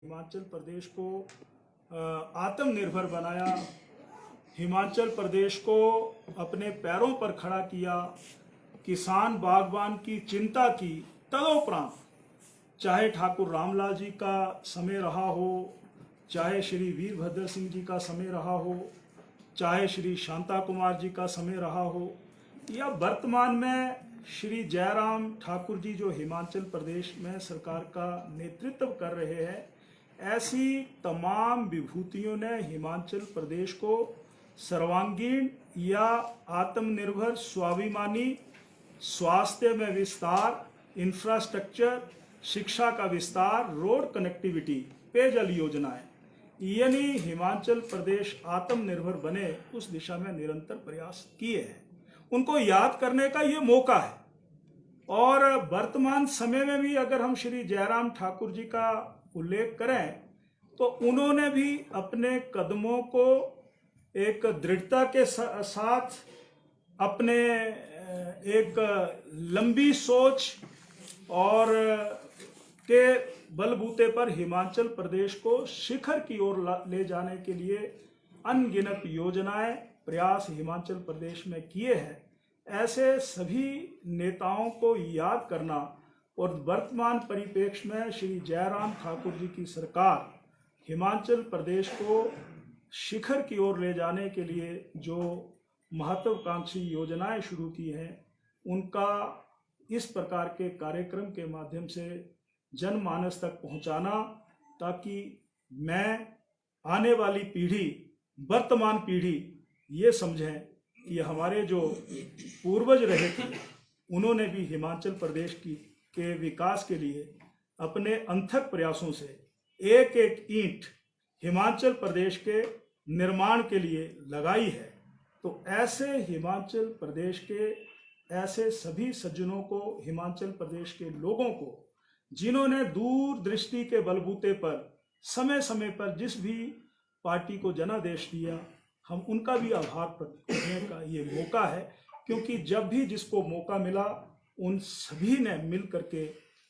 हिमाचल प्रदेश को आत्मनिर्भर बनाया, हिमाचल प्रदेश को अपने पैरों पर खड़ा किया, किसान बागवान की चिंता की तदोपरांत, चाहे ठाकुर रामलाल जी का समय रहा हो, चाहे श्री वीरभद्र सिंह जी का समय रहा हो, चाहे श्री शांता कुमार जी का समय रहा हो, या वर्तमान में श्री जयराम ठाकुर जी जो हिमाचल प्रदेश में सरकार का नेतृत्व कर रहे हैं, ऐसी तमाम विभूतियों ने हिमाचल प्रदेश को सर्वांगीण या आत्मनिर्भर, स्वाभिमानी, स्वास्थ्य में विस्तार, इंफ्रास्ट्रक्चर, शिक्षा का विस्तार, रोड कनेक्टिविटी, पेयजल योजनाएं, यानी हिमाचल प्रदेश आत्मनिर्भर बने उस दिशा में निरंतर प्रयास किए हैं। उनको याद करने का ये मौका है। और वर्तमान समय में भी अगर हम श्री जयराम ठाकुर जी का उल्लेख करें तो उन्होंने भी अपने कदमों को एक दृढ़ता के साथ, अपने एक लंबी सोच और के बलबूते पर हिमाचल प्रदेश को शिखर की ओर ले जाने के लिए अनगिनत योजनाएं, प्रयास हिमाचल प्रदेश में किए हैं। ऐसे सभी नेताओं को याद करना और वर्तमान परिप्रेक्ष्य में श्री जयराम ठाकुर जी की सरकार हिमाचल प्रदेश को शिखर की ओर ले जाने के लिए जो महत्वाकांक्षी योजनाएं शुरू की हैं, उनका इस प्रकार के कार्यक्रम के माध्यम से जनमानस तक पहुंचाना, ताकि मैं, आने वाली पीढ़ी, वर्तमान पीढ़ी ये समझें कि हमारे जो पूर्वज रहे थे उन्होंने भी हिमाचल प्रदेश के विकास के लिए अपने अथक प्रयासों से एक एक ईंट हिमाचल प्रदेश के निर्माण के लिए लगाई है। तो ऐसे हिमाचल प्रदेश के ऐसे सभी सज्जनों को, हिमाचल प्रदेश के लोगों को, जिन्होंने दूरदृष्टि के बलबूते पर समय समय पर जिस भी पार्टी को जनादेश दिया, हम उनका भी आभार प्रकट करने का ये मौका है। क्योंकि जब भी जिसको मौका मिला उन सभी ने मिल करके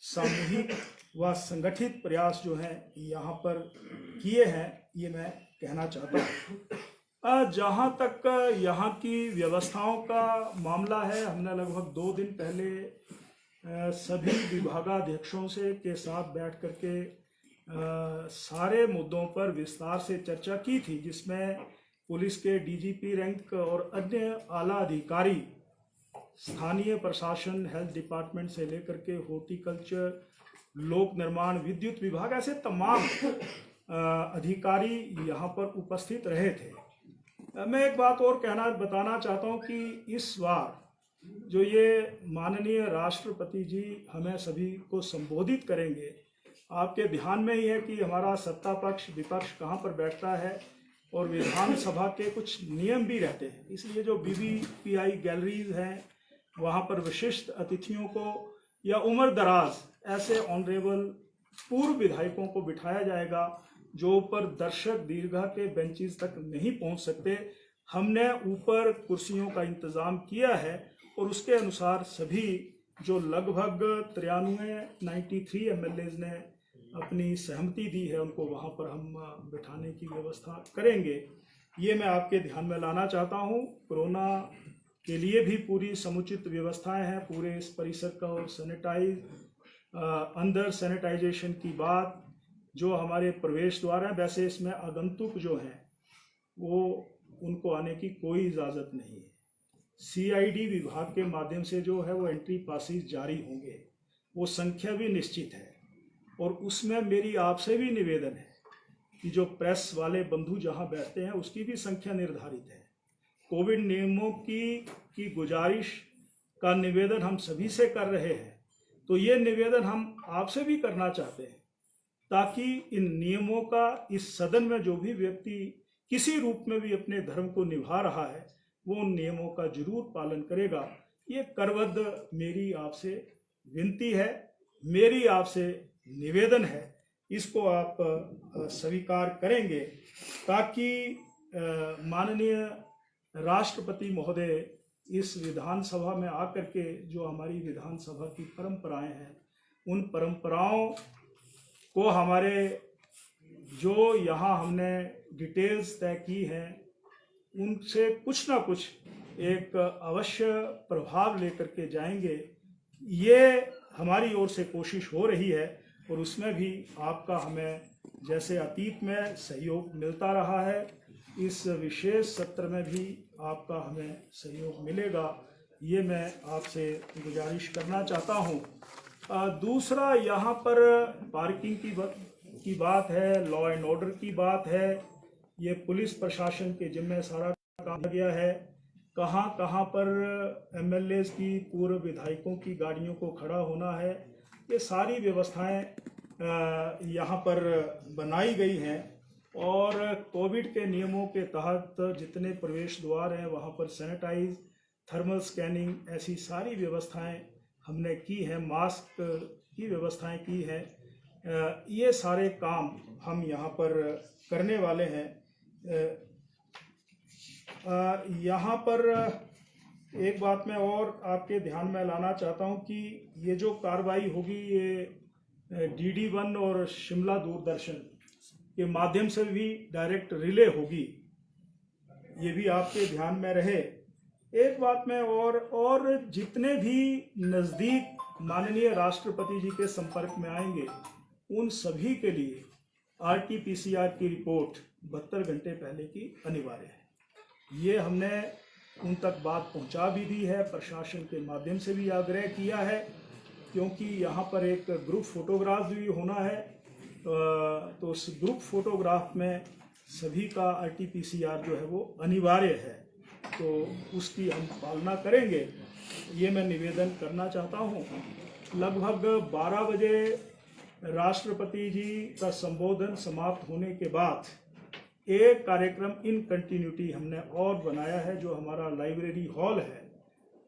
सामूहिक व संगठित प्रयास जो हैं यहाँ पर किए हैं, ये मैं कहना चाहता हूँ। जहाँ तक यहाँ की व्यवस्थाओं का मामला है, हमने लगभग 2 दिन पहले सभी विभागाध्यक्षों से के साथ बैठ करके सारे मुद्दों पर विस्तार से चर्चा की थी, जिसमें पुलिस के डीजीपी रैंक और अन्य आला अधिकारी, स्थानीय प्रशासन, हेल्थ डिपार्टमेंट से लेकर के हॉर्टिकल्चर, लोक निर्माण, विद्युत विभाग, ऐसे तमाम अधिकारी यहाँ पर उपस्थित रहे थे। मैं एक बात और बताना चाहता हूँ कि इस बार जो ये माननीय राष्ट्रपति जी हमें सभी को संबोधित करेंगे, आपके ध्यान में ही है कि हमारा सत्ता पक्ष विपक्ष कहाँ पर बैठता है और विधानसभा के कुछ नियम भी रहते हैं। इसलिए जो BBPI गैलरीज हैं, वहाँ पर विशिष्ट अतिथियों को या उम्र दराज ऐसे ऑनरेबल पूर्व विधायकों को बिठाया जाएगा जो ऊपर दर्शक दीर्घा के बेंचेस तक नहीं पहुँच सकते। हमने ऊपर कुर्सियों का इंतज़ाम किया है और उसके अनुसार सभी जो लगभग 93 MLAs ने अपनी सहमति दी है, उनको वहाँ पर हम बिठाने की व्यवस्था करेंगे। ये मैं आपके ध्यान में लाना चाहता हूँ। कोरोना के लिए भी पूरी समुचित व्यवस्थाएं हैं पूरे इस परिसर का, और अंदर सैनिटाइजेशन की बात, जो हमारे प्रवेश द्वार हैं, वैसे इसमें आगंतुक जो हैं वो उनको आने की कोई इजाज़त नहीं है। CID विभाग के माध्यम से जो है वो एंट्री पासेस जारी होंगे, वो संख्या भी निश्चित है। और उसमें मेरी आपसे भी निवेदन है कि जो प्रेस वाले बंधु जहां बैठते हैं उसकी भी संख्या निर्धारित है। कोविड नियमों की गुजारिश का निवेदन हम सभी से कर रहे हैं, तो ये निवेदन हम आपसे भी करना चाहते हैं, ताकि इन नियमों का इस सदन में जो भी व्यक्ति किसी रूप में भी अपने धर्म को निभा रहा है, वो उन नियमों का जरूर पालन करेगा। ये करबद्ध मेरी आपसे विनती है, मेरी आपसे निवेदन है, इसको आप स्वीकार करेंगे, ताकि माननीय राष्ट्रपति महोदय इस विधानसभा में आकर के जो हमारी विधानसभा की परंपराएं हैं, उन परंपराओं को हमारे जो यहाँ हमने डिटेल्स तय की हैं उनसे कुछ ना कुछ एक अवश्य प्रभाव लेकर के जाएंगे। ये हमारी ओर से कोशिश हो रही है और उसमें भी आपका हमें जैसे अतीत में सहयोग मिलता रहा है, इस विशेष सत्र में भी आपका हमें सहयोग मिलेगा, ये मैं आपसे गुजारिश करना चाहता हूँ। दूसरा, यहाँ पर पार्किंग की बात है, लॉ एंड ऑर्डर की बात है, ये पुलिस प्रशासन के जिम्मे सारा काम किया गया है। कहाँ कहाँ पर एमएलएज की, पूर्व विधायकों की गाड़ियों को खड़ा होना है, ये सारी व्यवस्थाएं यहाँ पर बनाई गई हैं और कोविड के नियमों के तहत जितने प्रवेश द्वार हैं वहाँ पर सैनिटाइज, थर्मल स्कैनिंग, ऐसी सारी व्यवस्थाएं हमने की हैं, मास्क की व्यवस्थाएं की हैं। ये सारे काम हम यहाँ पर करने वाले हैं। यहाँ पर एक बात मैं और आपके ध्यान में लाना चाहता हूँ कि ये जो कार्रवाई होगी ये DD1 और शिमला दूरदर्शन के माध्यम से भी डायरेक्ट रिले होगी, ये भी आपके ध्यान में रहे। एक बात में और जितने भी नज़दीक माननीय राष्ट्रपति जी के संपर्क में आएंगे उन सभी के लिए RT-PCR की रिपोर्ट 72 घंटे पहले की अनिवार्य है। ये हमने उन तक बात पहुंचा भी दी है, प्रशासन के माध्यम से भी आग्रह किया है, क्योंकि यहाँ पर एक ग्रुप फोटोग्राफ भी होना है, तो उस ग्रुप फोटोग्राफ में सभी का RT-PCR जो है वो अनिवार्य है, तो उसकी हम पालना करेंगे, ये मैं निवेदन करना चाहता हूँ। लगभग 12 बजे राष्ट्रपति जी का संबोधन समाप्त होने के बाद एक कार्यक्रम इन कंटिन्यूटी हमने और बनाया है, जो हमारा लाइब्रेरी हॉल है,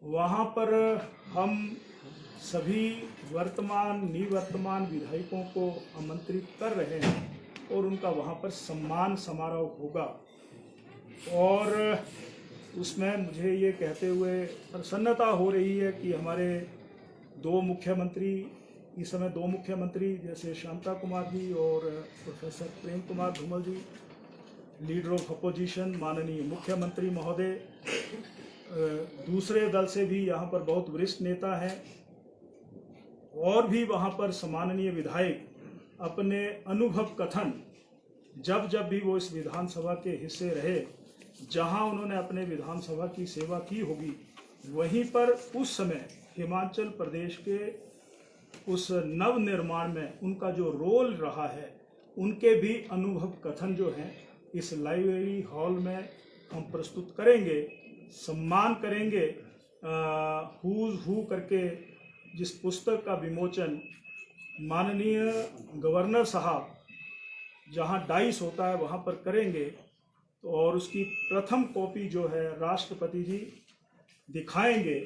वहाँ पर हम सभी वर्तमान निवर्तमान विधायकों को आमंत्रित कर रहे हैं और उनका वहाँ पर सम्मान समारोह होगा। और उसमें मुझे ये कहते हुए प्रसन्नता हो रही है कि हमारे इस समय दो मुख्यमंत्री जैसे शांता कुमार जी और professor Prem Kumar Dhumal ji, leader of opposition माननीय मुख्यमंत्री महोदय, दूसरे दल से भी यहाँ पर बहुत वरिष्ठ नेता हैं और भी वहाँ पर सम्माननीय विधायक अपने अनुभव कथन जब भी वो इस विधानसभा के हिस्से रहे, जहाँ उन्होंने अपने विधानसभा की सेवा की होगी, वहीं पर उस समय हिमाचल प्रदेश के उस नव निर्माण में उनका जो रोल रहा है, उनके भी अनुभव कथन जो हैं इस लाइब्रेरी हॉल में हम प्रस्तुत करेंगे, सम्मान करेंगे। हूज़ हू करके जिस पुस्तक का विमोचन माननीय गवर्नर साहब जहां डाइस होता है वहां पर करेंगे, तो और उसकी प्रथम कॉपी जो है राष्ट्रपति जी दिखाएंगे।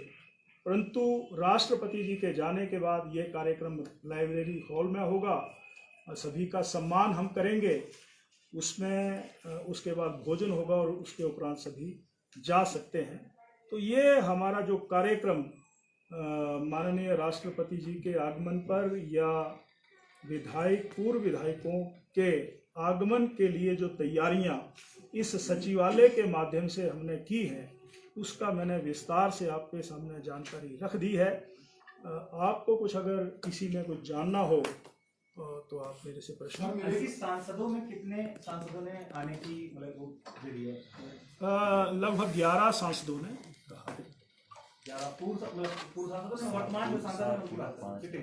परंतु राष्ट्रपति जी के जाने के बाद ये कार्यक्रम लाइब्रेरी हॉल में होगा और सभी का सम्मान हम करेंगे। उसमें उसके बाद भोजन होगा और उसके उपरांत सभी जा सकते हैं। तो ये हमारा जो कार्यक्रम माननीय राष्ट्रपति जी के आगमन पर या पूर्व विधायकों के आगमन के लिए जो तैयारियां इस सचिवालय के माध्यम से हमने की हैं, उसका मैंने विस्तार से आपके सामने जानकारी रख दी है। आपको कुछ अगर इसी में कुछ जानना हो तो आप मेरे से प्रश्न। सांसदों में कितने सांसदों ने आने की वो दे दी है? लगभग 11 सांसदों ने कहा।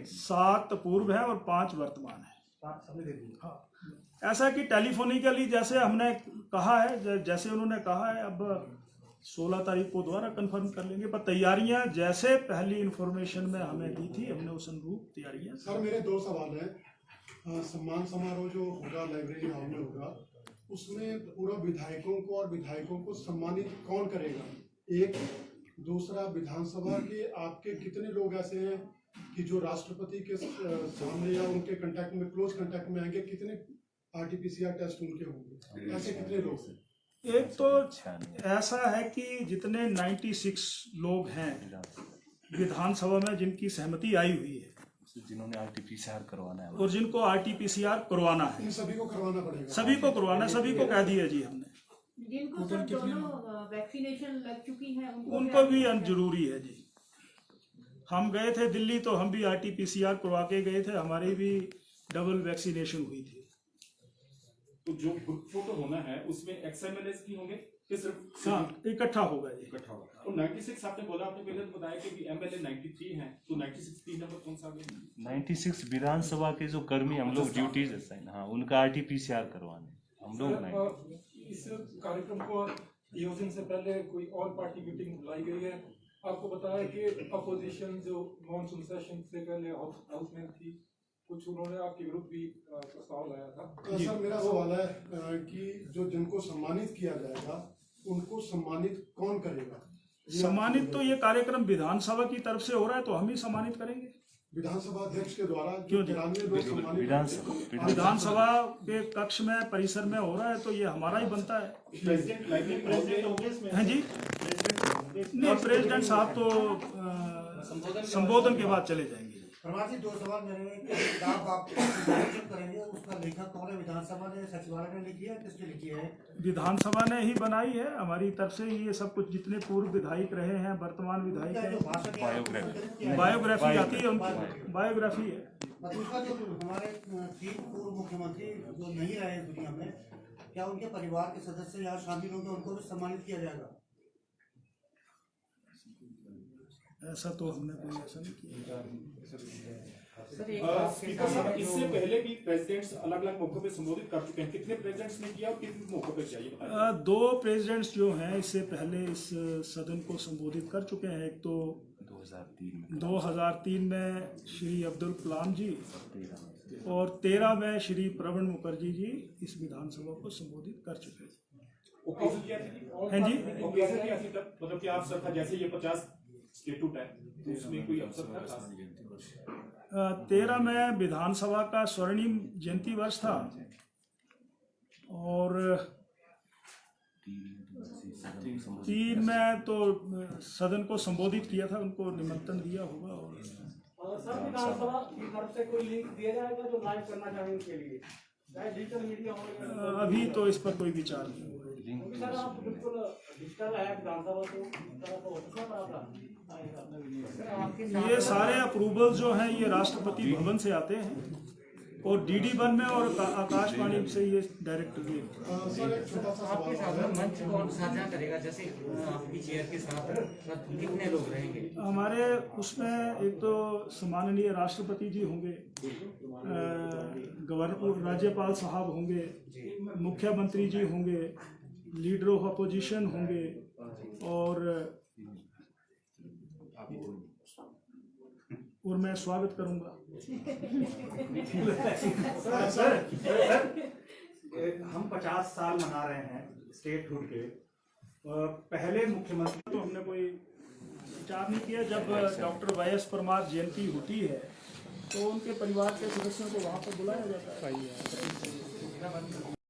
7 पूर्व हैं और 5 वर्तमान हैं। हाँ, ऐसा कि टेलीफोनिकली जैसे हमने कहा है, जैसे उन्होंने कहा है, अब 16 तारीख को दोबारा कंफर्म कर लेंगे, पर तैयारियां जैसे पहली इंफॉर्मेशन में हमें दी थी, हमने उस अनुरूप तैयारियां। सर, मेरे 2 सवाल हैं। सम्मान समारोह जो होगा लाइब्रेरी हॉल में होगा, उसमें पूर्व विधायकों को और विधायकों को सम्मानित कौन करेगा? एक। दूसरा, विधानसभा के आपके कितने लोग ऐसे हैं कि जो राष्ट्रपति के सामने या उनके कांटेक्ट में, क्लोज कांटेक्ट में आएंगे? कितने RT-PCR टेस्ट उनके होंगे? ऐसे कितने लोग हैं? एक तो ऐसा है कि जितने 96 लोग हैं विधानसभा में जिनकी सहमति आई हुई है, जिन्होंने आरटीपीसीआर करवाना है। और जिनको आरटीपीसीआर करवाना है, इन सभी को करवाना पड़ेगा। सभी को करवाना है, सभी को कह दिया जी हमने। जिनको सर दोनों वैक्सीनेशन लग चुकी है उनको भी जरूरी है जी। हम गए थे दिल्ली तो हम भी आरटीपीसीआर करवा के गए थे, हमारी भी डबल वैक्सीनेशन हुई थी। तो जो ग्रुप फोटो होना है उसमें एक्सएमएलएस भी होंगे कि सिर्फ हाँ, इकट्ठा होगा जी। इकट्ठा होगा। और 96 आपने बोला, आपने पहले तो बताया कि एमएलए 93 हैं, तो 96 3 नंबर कौन सा आ गया? 96 विधानसभा के जो कर्मी हम लोग ड्यूटीज असाइन, हाँ, उनका आरटीपीसीआर करवाने हम लोग नहीं। इस कार्यक्रम को आयोजन से पहले कोई और पार्टी मीटिंग बुलाई गई है? आपको बताया कि अपोजिशन जो मॉनसून सेशन से पहले हाउस में थी, कुछ उन्होंने आपके विरुद्ध भी प्रस्ताव लाया था। सर मेरा सवाल है कि जो जिनको सम्मानित किया जाएगा उनको सम्मानित कौन करेगा? सम्मानित तो ये कार्यक्रम विधानसभा की तरफ से हो रहा है तो हम ही सम्मानित करेंगे। विधानसभा अध्यक्ष के द्वारा क्यों जी? 93 लोग सम्मानित विधानसभा के कक्ष में परिसर में हो रहा है तो ये हमारा ही बनता है। प्रेसिडेंट लाइब्रेरी हैं जी? नहीं, प्रेसिडेंट साहब तो संबोधन के बाद चले जाएंगे। प्रवासी दो सवाल मेरे कि किताब आप विमोचन करेंगे, उसका लेखक कौन है? विधानसभा ने, सचिवालय ने लिखी है, किसने लिखी है? विधानसभा ने ही बनाई है, हमारी तरफ से ही ये सब कुछ जितने पूर्व विधायक रहे हैं, वर्तमान विधायक जो हैं, भाषण है, बायोग्राफी। बायोग्राफी आती है उनकी, बायोग्राफी है। मतलब उसका जो हमारे 3 पूर्व मुख्यमंत्री जो नहीं रहे दुनिया में, क्या उनके परिवार के सदस्य यहाँ शामिल होंगे, उनको भी सम्मानित किया जाएगा? ऐसा तो हमने कोई ऐसा नहीं किया। स्पीकर साहब, इससे पहले भी प्रेसिडेंट्स अलग अलग मौकों पे संबोधित कर चुके हैं। कितने प्रेसिडेंट्स ने किया और कितने मौकों पे किया, ये बताइए। 2 प्रेसिडेंट्स जो हैं इससे पहले इस सदन को संबोधित कर चुके हैं। एक तो 2003 में श्री अब्दुल कलाम जी और 13 में श्री प्रणब मुखर्जी जी इस विधानसभा को संबोधित कर चुके हैं। ओकेजन क्या थी? हैं जी? ओकेजन क्या थी तब? मतलब क्या अवसर था? जैसे ये 50 स्टेट्यूट है तो उसमें कोई अवसर था खास? 13 में विधानसभा का स्वर्णिम जयंती वर्ष था और 3 में तो सदन को संबोधित किया था, उनको निमंत्रण दिया होगा। और सर विधानसभा की तरफ से कोई लिंक दिया जाएगा जो लाइव करना चाहें उनके लिए, चाहे डिजिटल मीडिया हो? अभी तो इस पर कोई विचार नहीं हुआ। सर आप बिल्कुल डिजिटल है विधानसभा तो इस तरह तो होता है। ये सारे अप्रूवल जो हैं ये राष्ट्रपति भवन से आते हैं और DD1 में और आकाशवाणी से ये डायरेक्ट दिए। सर एक छोटा सा आपके सवाल साथ मंच कौन साझा करेगा? जैसे आपकी चेयर के साथ कितने लोग रहेंगे? हमारे उसमें एक तो सम्माननीय राष्ट्रपति जी होंगे, गवर्नर राज्यपाल साहब होंगे, मुख्यमंत्री जी होंगे, लीडर ऑफ अपोजिशन होंगे और मैं स्वागत करूंगा। सर हम 50 साल मना रहे हैं स्टेटहुड के, पहले मुख्यमंत्री तो हमने कोई विचार नहीं किया। जब डॉक्टर YS परमार जयंती होती है तो उनके परिवार के सदस्यों को वहाँ पर बुलाया जाता है।